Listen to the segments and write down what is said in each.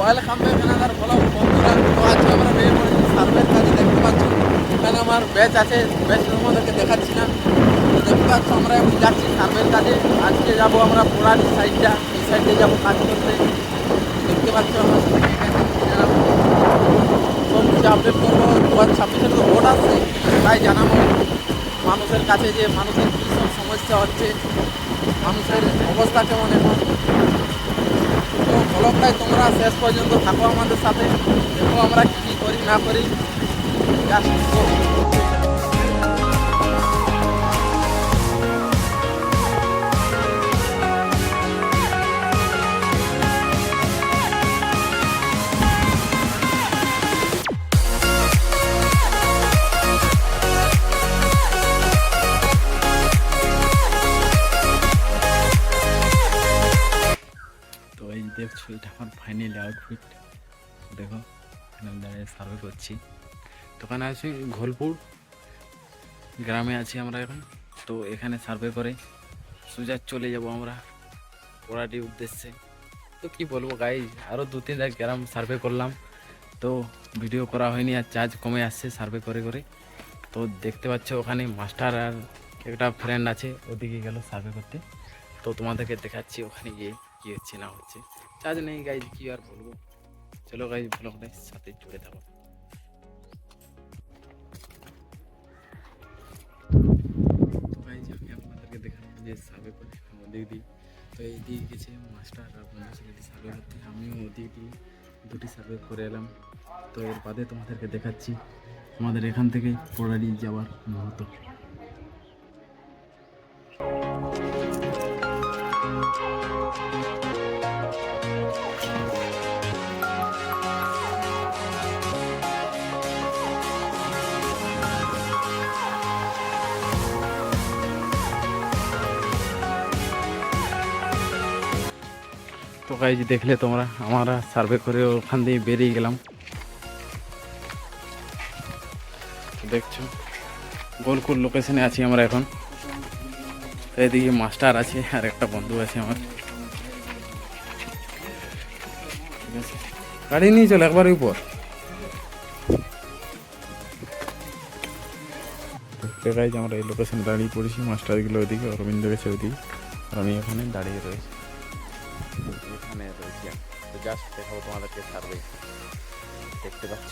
Welcome back another blog বন্ধুরা। তো আজকে আমরা বেরিয়ে পড়েছি সার্ভের কাজে। দেখতে পাচ্ছ এখানে আমার ব্যাচ আছে, ব্যাচের তোমাদেরকে দেখাচ্ছি না। তো দেখতে পাচ্ছ আমরা এখন যাচ্ছি সার্ভের কাজে। আজকে যাবো আমরা পোড়ারি সাইডটা, এই সাইডে যাবো কাজ করতে। দেখতে পাচ্ছ আমার সাথে কে কে আছে জানাবো, সব কিছু আপডেট করবো। 2026-এর তো ভোট আসছে, তাই জানাবো মানুষের কাছে যে মানুষের কী সব সমস্যা হচ্ছে, মানুষের অবস্থা কেমন এখন। তো ব্লগটাই তোমরা শেষ পর্যন্ত থাকো আমাদের সাথে, দেখো আমরা কী করি না করি। জাস্ট তো এই দেখছো, এটা আমার ফাইনাল আউটফিট। দেখো এখানে দাঁড়িয়ে সার্ভে করছি। দোকানে আছি ঘোলপুর গ্রামে আছি আমরা এখন। তো এখানে সার্ভে করে সোজা চলে যাব আমরা পোড়াটির উদ্দেশ্যে। তো কি বলবো গাইজ, আরও 2-3 গ্রাম সার্ভে করলাম, তো ভিডিও করা হয়নি আর চার্জ কমে আসছে সার্ভে করে করে। তো দেখতে পাচ্ছ ওখানে মাস্টার আর একটা ফ্রেন্ড আছে, ওদিকে গেল সার্ভে করতে। তো তোমাদেরকে দেখাচ্ছি ওখানে গিয়ে কী হচ্ছে না হচ্ছে। চার্জ নেই গাইজ, কি আর বলবো। চলো গাইজ ব্লগটার সাথে জুড়ে থাকো। তো গাইজ আমি আপনাদেরকে দেখালাম যে সার্ভে করে ওদিক দিই। তো এই দিকে গেছে মাস্টার আর বন্ধুর সাথে সার্ভে করতে, আমিও ওদিক দিয়ে 2টি সার্ভে করে এলাম। তো এর বাদে তোমাদেরকে দেখাচ্ছি আমাদের এখান থেকে পোড়ারি যাওয়ার মুহূর্ত। তো গাইজ দেখলে তোমরা, আমরা সার্ভে করে ওখান দিয়ে বেরিয়ে গেলাম। দেখছো গোলকুল লোকেশনে আছি আমরা এখন। এদিকে মাস্টার আছে আর একটা বন্ধু আছে আমার। ঠিক আছে, গাড়ি নিয়ে চলো একবার উপর। দেখতে গাইজ আমরা এই লোকেশনে দাঁড়িয়ে পড়েছি, মাস্টারগুলো ওইদিকে, অরবিন্দ গেছে ওইদিকে, আর আমি এখানে দাঁড়িয়ে রয়েছি। এখানে রয়েছি তো জাস্ট দেখাবো তোমাদেরকে সার্ভে। দেখতে পাচ্ছ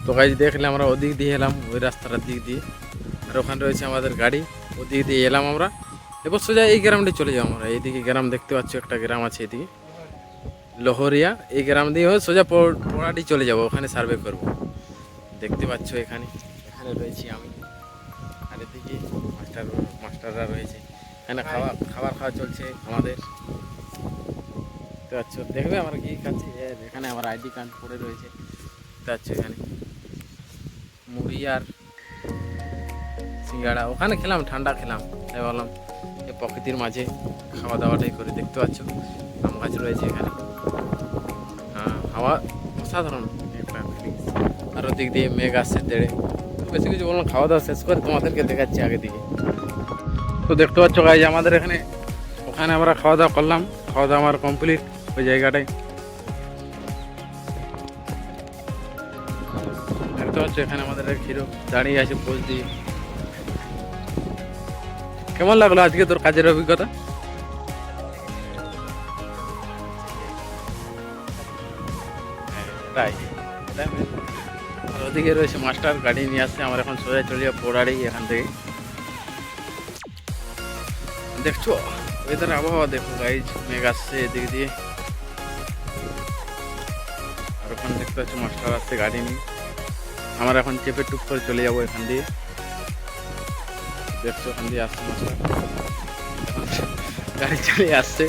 তো গাইজ, দেখলে আমরা ওদিক দিয়ে এলাম, ওই রাস্তাটার দিক দিয়ে, আর ওখানে রয়েছে আমাদের গাড়ি। ওদিক দিয়ে এলাম আমরা, এবার সোজা এই গ্রামটা চলে যাবো আমরা। এইদিকে গ্রাম দেখতে পাচ্ছ, একটা গ্রাম আছে এদিকে লহরিয়া, এই গ্রাম দিয়ে সোজা পোড়াটি চলে যাব, ওখানে সার্ভে করব। দেখতে পাচ্ছ এখানে এখানে রয়েছি আমি, আর এদিকে মাস্টাররা রয়েছে। এখানে খাবার খাওয়া চলছে আমাদের। দেখতে পাচ্ছ, দেখবে আমরা কি খাচ্ছি। এখানে আমার আইডি কার্ড পড়ে রয়েছে। দেখতে পাচ্ছ এখানে মুড়ি আর সিঙ্গাড়া, ওখানে খেলাম, ঠান্ডা খেলাম, তাই ভাবলাম এই প্রকৃতির মাঝে খাওয়া দাওয়াটাই করে। দেখতে পাচ্ছ আম গাছ রয়েছে এখানে, হ্যাঁ হাওয়া অসাধারণ একটা। আর ওদিক দিয়ে মেঘ আসছে তেড়ে। বেশি কিছু বললাম, খাওয়া দাওয়া শেষ করে তোমাদেরকে দেখাচ্ছি আগে দিকে। তো দেখতে পাচ্ছ গাইজ আমাদের এখানে, ওখানে আমরা খাওয়া দাওয়া করলাম, খাওয়া দাওয়া আমার কমপ্লিট ওই জায়গাটায়। দেখতে পাচ্ছ এখানে আমাদের এক হিরো দাঁড়িয়ে আছে পোজ দিয়ে। কেমন লাগলো আজকে তোর কাজের অভিজ্ঞতা? তাই আর ওদিকে রয়েছে মাস্টার, গাড়ি নিয়ে আসছে। আমার এখন সোজা চলে যাবো পোড়ারি এখান থেকে। দেখছো ওয়েদার আবহাওয়া দেখো গাইজ, মেঘ আসছে এদিক দিয়ে। আর ওখানে দেখতে পাচ্ছ মাস্টার আসছে গাড়ি নিয়ে, আমার এখন চেপে টুপ করে চলে যাবো এখান দিয়ে। দেখছো ওখান দিয়ে আসছে মাস্টার, গাড়ি চলে আসছে।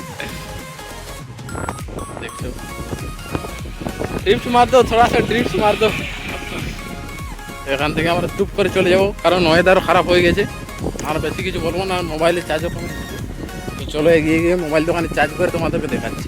দেখছো ড্রিফট মার দো, থোড়া সা ড্রিফট মার দো। এখান থেকে আমরা টুপ করে চলে যাবো, কারণ ওয়েদারও খারাপ হয়ে গেছে। আর বেশি কিছু বলবো না, মোবাইলে চার্জও কমে। তো চলো এগিয়ে গিয়ে মোবাইল দোকানে চার্জ করে তোমাদেরকে দেখাচ্ছি।